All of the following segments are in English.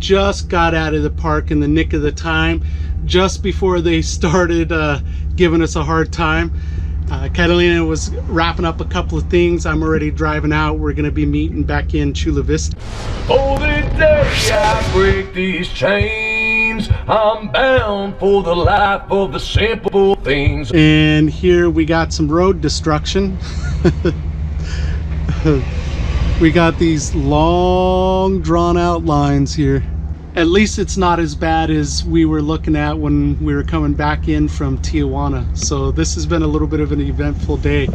just got out of the park in the nick of the time, just before they started giving us a hard time. Catalina was wrapping up a couple of things. I'm already driving out. We're gonna be meeting back in Chula Vista. Oh, the day I break these chains, I'm bound for the life of the simple things. And here we got some road destruction. We got these long drawn out lines here. At least it's not as bad as we were looking at when we were coming back in from Tijuana. So this has been a little bit of an eventful day.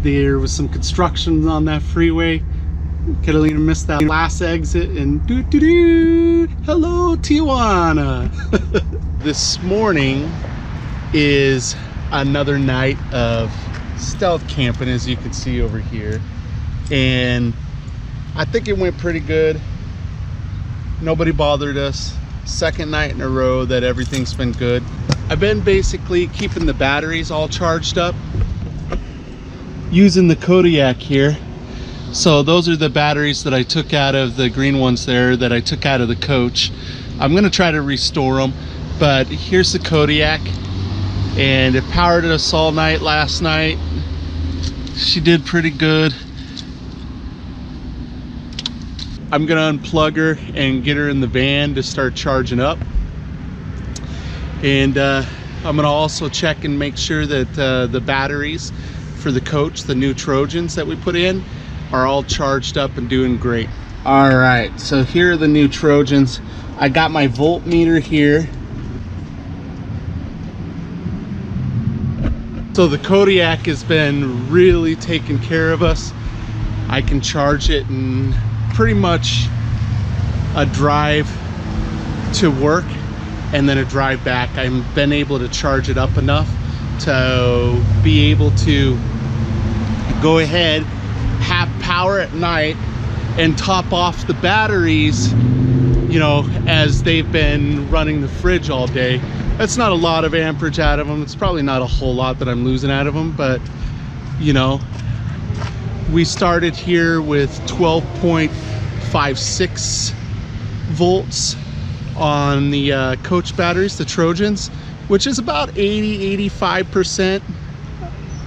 There was some construction on that freeway. Catalina missed that last exit, and hello Tijuana. This morning is another night of stealth camping, as you can see over here, and I think it went pretty good. Nobody bothered us. Second night in a row that everything's been good. I've been basically keeping the batteries all charged up using the Kodiak here. So those are the batteries that I took out of the green ones there, that I took out of the coach. I'm gonna try to restore them, but here's the Kodiak, and it powered us all night last night. She did pretty good. I'm gonna unplug her and get her in the van to start charging up. And I'm gonna also check and make sure that the batteries for the coach, the new Trojans that we put in, are all charged up and doing great. All right, so here are the new Trojans. I got my voltmeter here. So the Kodiak has been really taking care of us. I can charge it in pretty much a drive to work and then a drive back. I've been able to charge it up enough to be able to go ahead, have power at night, and top off the batteries, you know, as they've been running the fridge all day. That's not a lot of amperage out of them. It's probably not a whole lot that I'm losing out of them, but you know, we started here with 12.56 volts on the coach batteries, the Trojans, which is about 85%,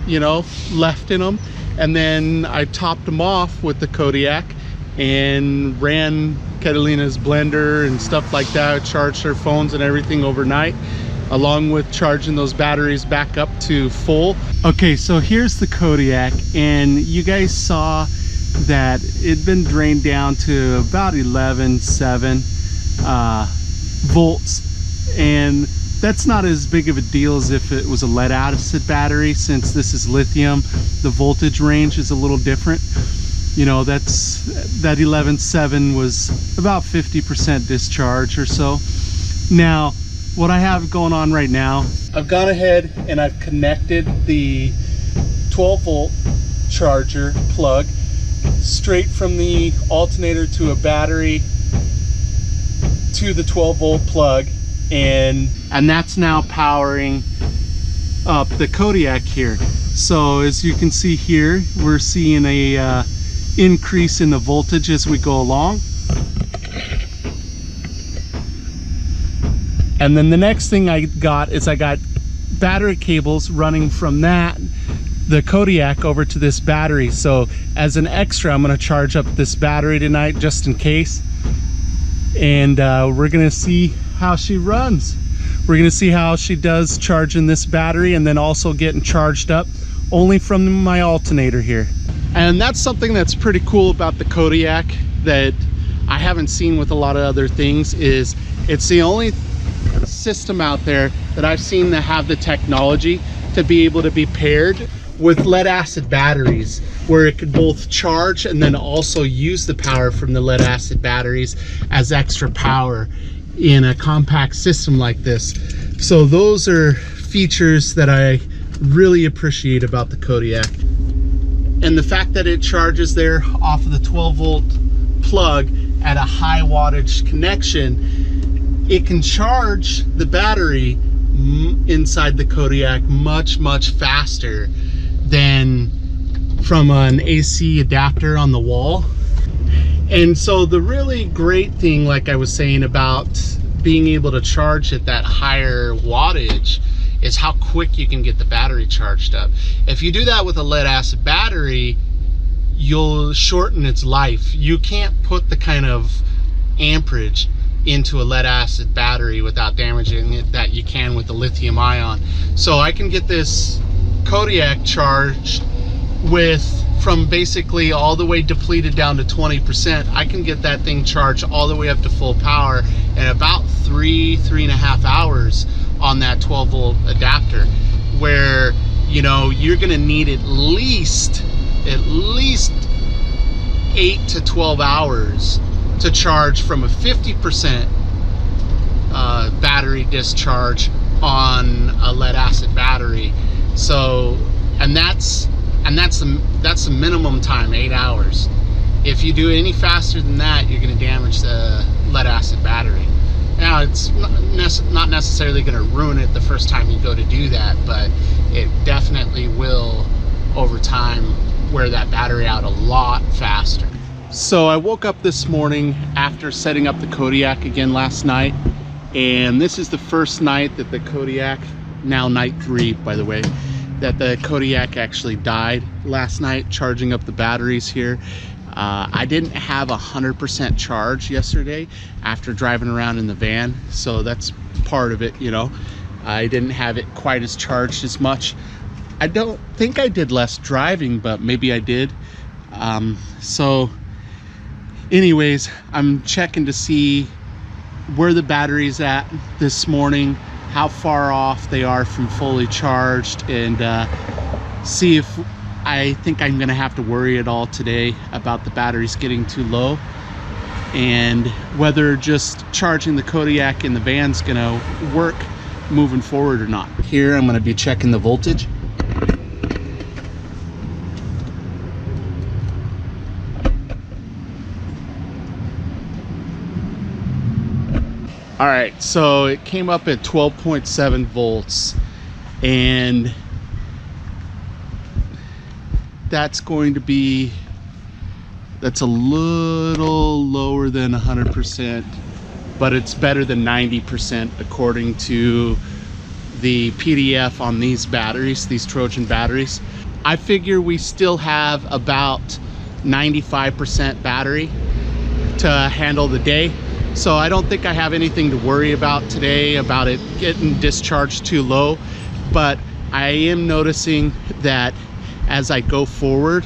you know, left in them. And then I topped them off with the Kodiak and ran Catalina's blender and stuff like that, charged her phones and everything overnight, along with charging those batteries back up to full. Okay, so here's the Kodiak, and you guys saw that it'd been drained down to about 11.7 volts, and that's not as big of a deal as if it was a lead acid battery. Since this is lithium, the voltage range is a little different. You know, that 11.7 was about 50% discharge or so. Now, what I have going on right now, I've gone ahead and I've connected the 12-volt charger plug straight from the alternator to a battery to the 12-volt plug, and that's now powering up the Kodiak here. So as you can see here, we're seeing a increase in the voltage as we go along. And then the next thing I got is I got battery cables running from the Kodiak over to this battery. So as an extra, I'm going to charge up this battery tonight just in case. And we're going to see how she runs. We're going to see how she does charging this battery and then also getting charged up only from my alternator here. And that's something that's pretty cool about the Kodiak that I haven't seen with a lot of other things, is it's the only system out there that I've seen that have the technology to be able to be paired with lead acid batteries, where it could both charge and then also use the power from the lead acid batteries as extra power in a compact system like this. So those are features that I really appreciate about the Kodiak. And the fact that it charges there off of the 12-volt plug at a high wattage connection, it can charge the battery inside the Kodiak much faster than from an AC adapter on the wall. And so the really great thing, like I was saying about being able to charge at that higher wattage, is how quick you can get the battery charged up. If you do that with a lead acid battery, you'll shorten its life. You can't put the kind of amperage into a lead acid battery without damaging it that you can with the lithium ion. So I can get this Kodiak charged from basically all the way depleted down to 20%. I can get that thing charged all the way up to full power in about 3.5 hours on that 12 volt adapter, where, you know, you're gonna need at least 8 to 12 hours to charge from a 50% battery discharge on a lead acid battery. So, and that's the minimum time, 8 hours. If you do any faster than that, you're going to damage the lead acid battery. Now, it's not necessarily going to ruin it the first time you go to do that, but it definitely will over time wear that battery out a lot faster. So I woke up this morning after setting up the Kodiak again last night, and this is the first night that the Kodiak, now night 3 by the way, that the Kodiak actually died last night charging up the batteries here. I didn't have 100% charge yesterday after driving around in the van, so that's part of it, you know. I didn't have it quite as charged as much. I don't think I did less driving, but maybe I did. So anyways, I'm checking to see where the battery's at this morning, how far off they are from fully charged, and see if I think I'm gonna have to worry at all today about the batteries getting too low, and whether just charging the Kodiak in the van's gonna work moving forward or not. Here I'm gonna be checking the voltage. All right, so it came up at 12.7 volts, and that's a little lower than 100%, but it's better than 90% according to the PDF on these batteries, these Trojan batteries. I figure we still have about 95% battery to handle the day. So I don't think I have anything to worry about today about it getting discharged too low, but I am noticing that as I go forward,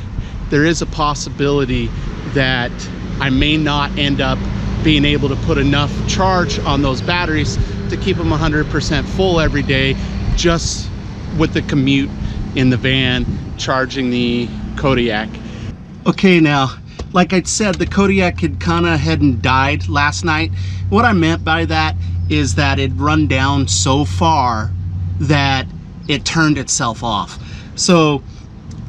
there is a possibility that I may not end up being able to put enough charge on those batteries to keep them 100% full every day, just with the commute in the van charging the Kodiak. Okay, now, like I said, the Kodiak had hadn't died last night. What I meant by that is that it run down so far that it turned itself off. So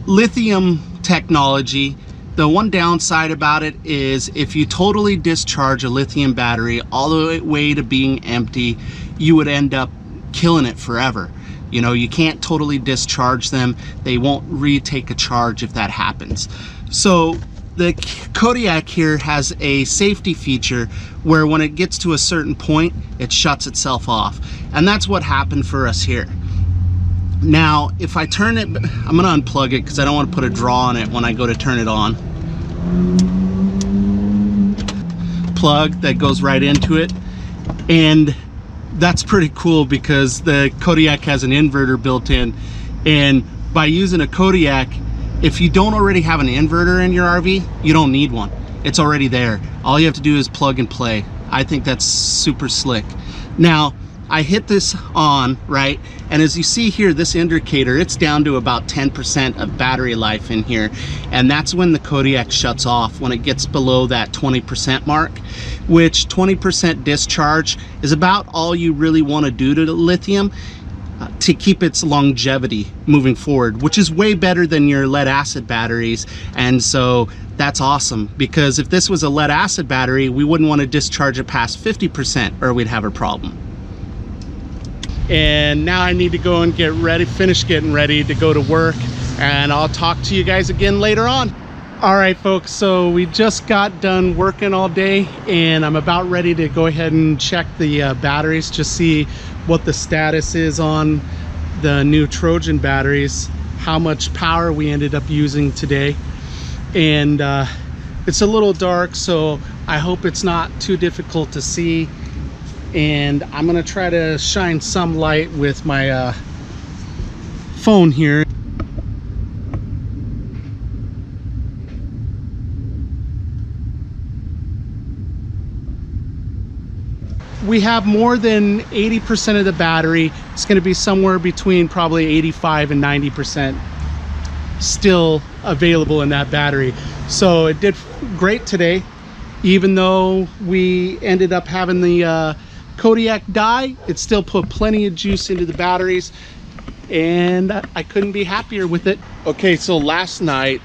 lithium technology, the one downside about it is if you totally discharge a lithium battery all the way to being empty, you would end up killing it forever. You know, you can't totally discharge them. They won't retake a charge if that happens. So the Kodiak here has a safety feature where when it gets to a certain point, it shuts itself off. And that's what happened for us here. Now, if I turn it, I'm gonna unplug it because I don't want to put a draw on it when I go to turn it on. Plug that goes right into it. And that's pretty cool because the Kodiak has an inverter built in. And by using a Kodiak, if you don't already have an inverter in your RV, you don't need one. It's already there. All you have to do is plug and play. I think that's super slick. Now, I hit this on, right? And as you see here, this indicator, it's down to about 10% of battery life in here. And that's when the Kodiak shuts off, when it gets below that 20% mark, which 20% discharge is about all you really want to do to the lithium to keep its longevity moving forward, which is way better than your lead acid batteries. And so that's awesome, because if this was a lead acid battery, we wouldn't want to discharge it past 50% or we'd have a problem. And now I need to go and finish getting ready to go to work, and I'll talk to you guys again later on. All right, folks, so we just got done working all day and I'm about ready to go ahead and check the batteries, just see what the status is on the new Trojan batteries, how much power we ended up using today. And it's a little dark, so I hope it's not too difficult to see. And I'm gonna try to shine some light with my phone here. We have more than 80% of the battery. It's going to be somewhere between probably 85 and 90% still available in that battery. So it did great today, even though we ended up having the Kodiak die. It still put plenty of juice into the batteries and I couldn't be happier with it. Okay, so last night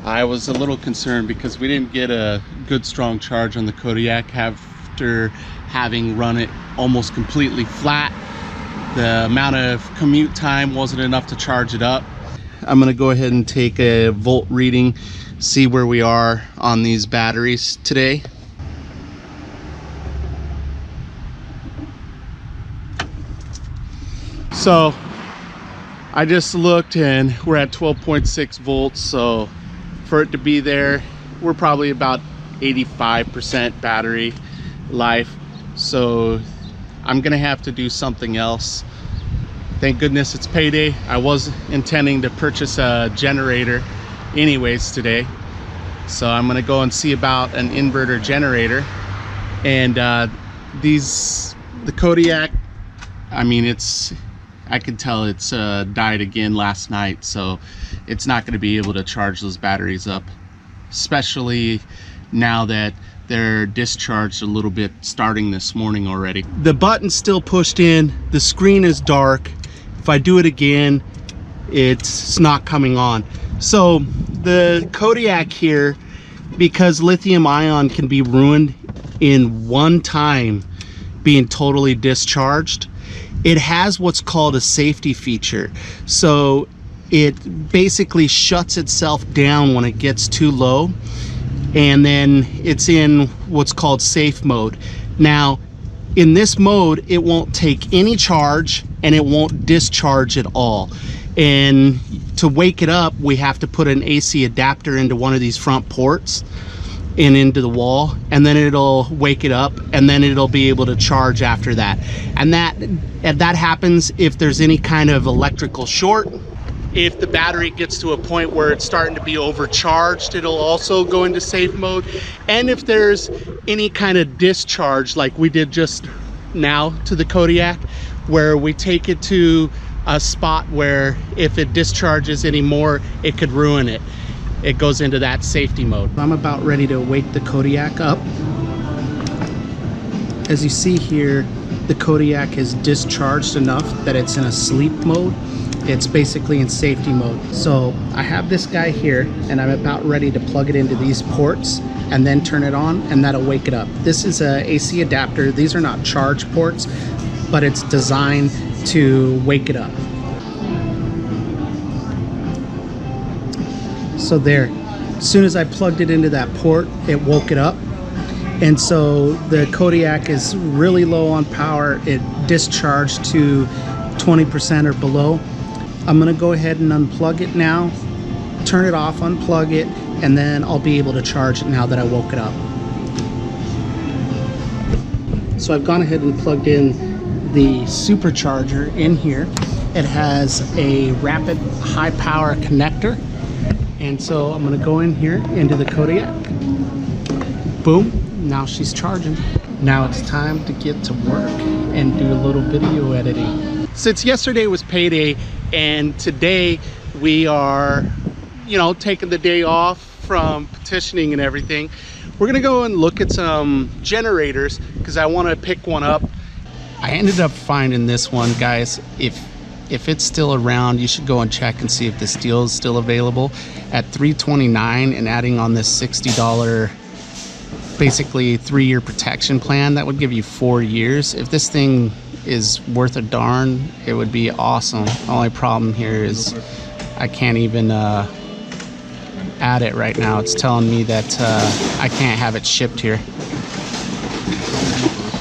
I was a little concerned because we didn't get a good strong charge on the Kodiak after having run it almost completely flat. The amount of commute time wasn't enough to charge it up. I'm gonna go ahead and take a volt reading, see where we are on these batteries today. So I just looked and we're at 12.6 volts. So for it to be there, we're probably about 85% battery life. So I'm gonna have to do something else. Thank goodness it's payday. I was intending to purchase a generator anyways today, so I'm gonna go and see about an inverter generator. And the Kodiak, I mean, I could tell it's died again last night, so it's not going to be able to charge those batteries up, especially now that they're discharged a little bit starting this morning already. The button's still pushed in, the screen is dark. If I do it again, it's not coming on. So the Kodiak here, because lithium ion can be ruined in one time being totally discharged, it has what's called a safety feature. So it basically shuts itself down when it gets too low, and then it's in what's called safe mode. Now, in this mode, it won't take any charge and it won't discharge at all. And to wake it up, we have to put an AC adapter into one of these front ports and into the wall, and then it'll wake it up, and then it'll be able to charge after that. And that happens if there's any kind of electrical short. If the battery gets to a point where it's starting to be overcharged, it'll also go into safe mode. And if there's any kind of discharge, like we did just now to the Kodiak, where we take it to a spot where if it discharges anymore, it could ruin it. It goes into that safety mode. I'm about ready to wake the Kodiak up. As you see here, the Kodiak is discharged enough that it's in a sleep mode. It's basically in safety mode. So I have this guy here and I'm about ready to plug it into these ports and then turn it on, and that'll wake it up. This is a AC adapter. These are not charge ports, but it's designed to wake it up. So there, as soon as I plugged it into that port, it woke it up. And so the Kodiak is really low on power. It discharged to 20% or below. I'm gonna go ahead and unplug it now, turn it off, unplug it, and then I'll be able to charge it now that I woke it up. So I've gone ahead and plugged in the supercharger in here. It has a rapid high power connector. And so I'm gonna go in here into the Kodiak. Boom, now she's charging. Now it's time to get to work and do a little video editing. Since yesterday was payday and today we are, taking the day off from petitioning and everything, we're gonna go and look at some generators because I wanna pick one up. I ended up finding this one, guys. If it's still around, you should go and check and see if this deal is still available at $329, and adding on this $60 basically 3-year protection plan, that would give you 4 years. If this thing is worth a darn, it would be awesome. The only problem here is I can't even at it right now. It's telling me that I can't have it shipped here.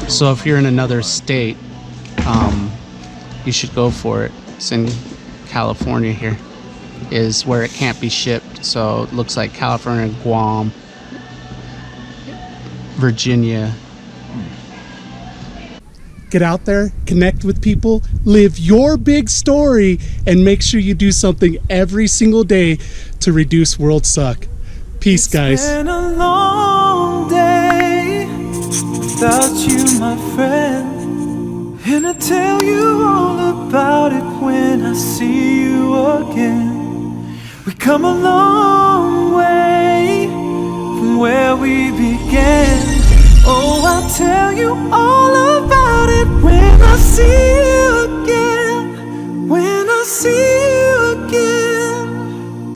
So if you're in another state, you should go for it. It's in California here, is where it can't be shipped. So it looks like California, Guam, Virginia. Get out there, connect with people, live your big story, and make sure you do something every single day to reduce world suck. Peace, guys. It's been a long day without you, my friend. And I'll tell you all about it when I see you again. We come a long way